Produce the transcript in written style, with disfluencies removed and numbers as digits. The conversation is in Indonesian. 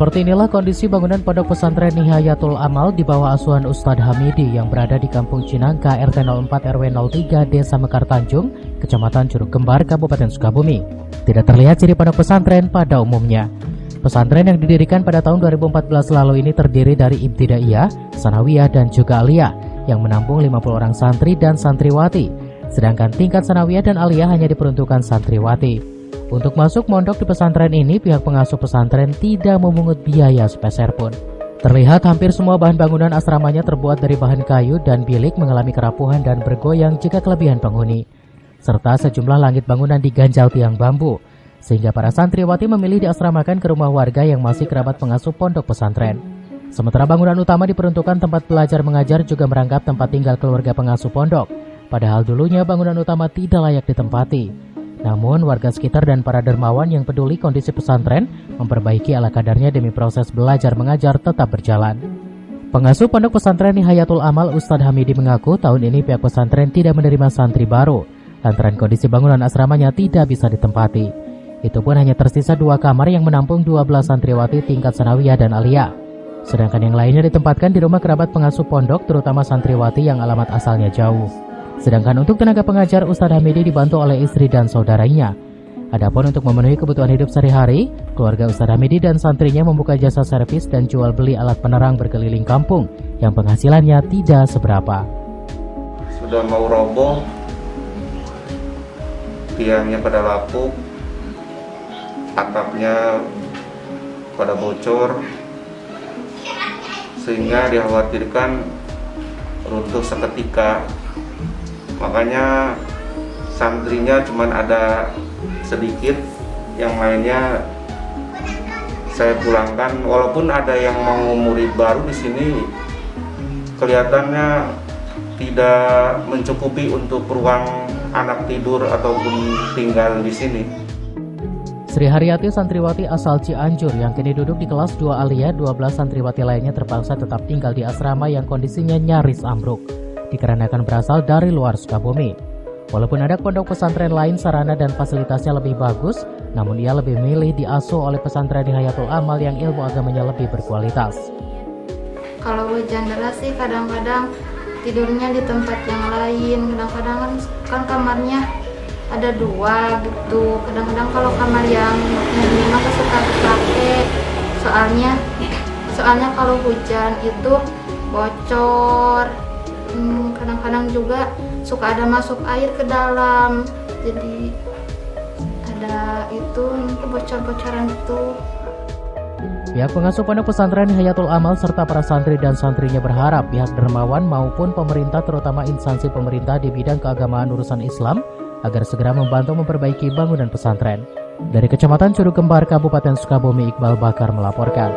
Seperti inilah kondisi bangunan Pondok Pesantren Nihayatul Amal di bawah asuhan Ustadz Hamidi yang berada di Kampung Cinangka RT 04 RW 03 Desa Mekar Tanjung, Kecamatan Curug Kembar, Kabupaten Sukabumi. Tidak terlihat ciri pondok pesantren pada umumnya. Pesantren yang didirikan pada tahun 2014 lalu ini terdiri dari Ibtidaiyah, Sanawiyah, dan juga Aliyah yang menampung 50 orang santri dan santriwati. Sedangkan tingkat Sanawiyah dan Aliyah hanya diperuntukkan santriwati. Untuk masuk mondok di pesantren ini, pihak pengasuh pesantren tidak memungut biaya sepeser pun. Terlihat hampir semua bahan bangunan asramanya terbuat dari bahan kayu dan bilik mengalami kerapuhan dan bergoyang jika kelebihan penghuni. Serta sejumlah langit bangunan diganjal tiang bambu, sehingga para santriwati memilih diasramakan ke rumah warga yang masih kerabat pengasuh pondok pesantren. Sementara bangunan utama diperuntukkan tempat belajar mengajar juga merangkap tempat tinggal keluarga pengasuh pondok. Padahal dulunya bangunan utama tidak layak ditempati. Namun warga sekitar dan para dermawan yang peduli kondisi pesantren memperbaiki ala kadarnya demi proses belajar mengajar tetap berjalan. Pengasuh pondok pesantren Nihayatul Amal Ustadz Hamidi mengaku tahun ini pihak pesantren tidak menerima santri baru lantaran kondisi bangunan asramanya tidak bisa ditempati. Itu pun hanya tersisa 2 kamar yang menampung 12 santriwati tingkat Sanawiyah dan Aliyah. Sedangkan yang lainnya ditempatkan di rumah kerabat pengasuh pondok, terutama santriwati yang alamat asalnya jauh. Sedangkan untuk tenaga pengajar, Ustadz Hamidi dibantu oleh istri dan saudaranya. Adapun untuk memenuhi kebutuhan hidup sehari-hari, keluarga Ustadz Hamidi dan santrinya membuka jasa servis dan jual beli alat penerang berkeliling kampung yang penghasilannya tidak seberapa. Sudah mau roboh, tiangnya pada lapuk, atapnya pada bocor, sehingga dikhawatirkan runtuh seketika. Makanya santrinya cuma ada sedikit, yang lainnya saya pulangkan. Walaupun ada yang mau murid baru di sini, kelihatannya tidak mencukupi untuk ruang anak tidur ataupun tinggal di sini. Sri Haryati, santriwati asal Cianjur yang kini duduk di kelas 2 Aliyah, 12 santriwati lainnya terpaksa tetap tinggal di asrama yang kondisinya nyaris ambruk dikarenakan berasal dari luar Sukabumi. Walaupun ada pondok pesantren lain sarana dan fasilitasnya lebih bagus, namun ia lebih milih diasuh oleh pesantren Nihayatul Amal yang ilmu agamanya lebih berkualitas. Kalau hujan deras sih kadang-kadang tidurnya di tempat yang lain, kadang-kadang kan kamarnya ada 2 gitu. Kadang-kadang kalau kamar yang ini mah suka dipakai, soalnya kalau hujan itu bocor. Kadang-kadang juga suka ada masuk air ke dalam, jadi ada itu bocor-bocoran itu. Pihak pengasuh pondok pesantren Nihayatul Amal serta para santri dan santrinya berharap pihak dermawan maupun pemerintah, terutama instansi pemerintah di bidang keagamaan urusan Islam, agar segera membantu memperbaiki bangunan pesantren. Dari Kecamatan Curug Kembar, Kabupaten Sukabumi, Iqbal Bakar melaporkan.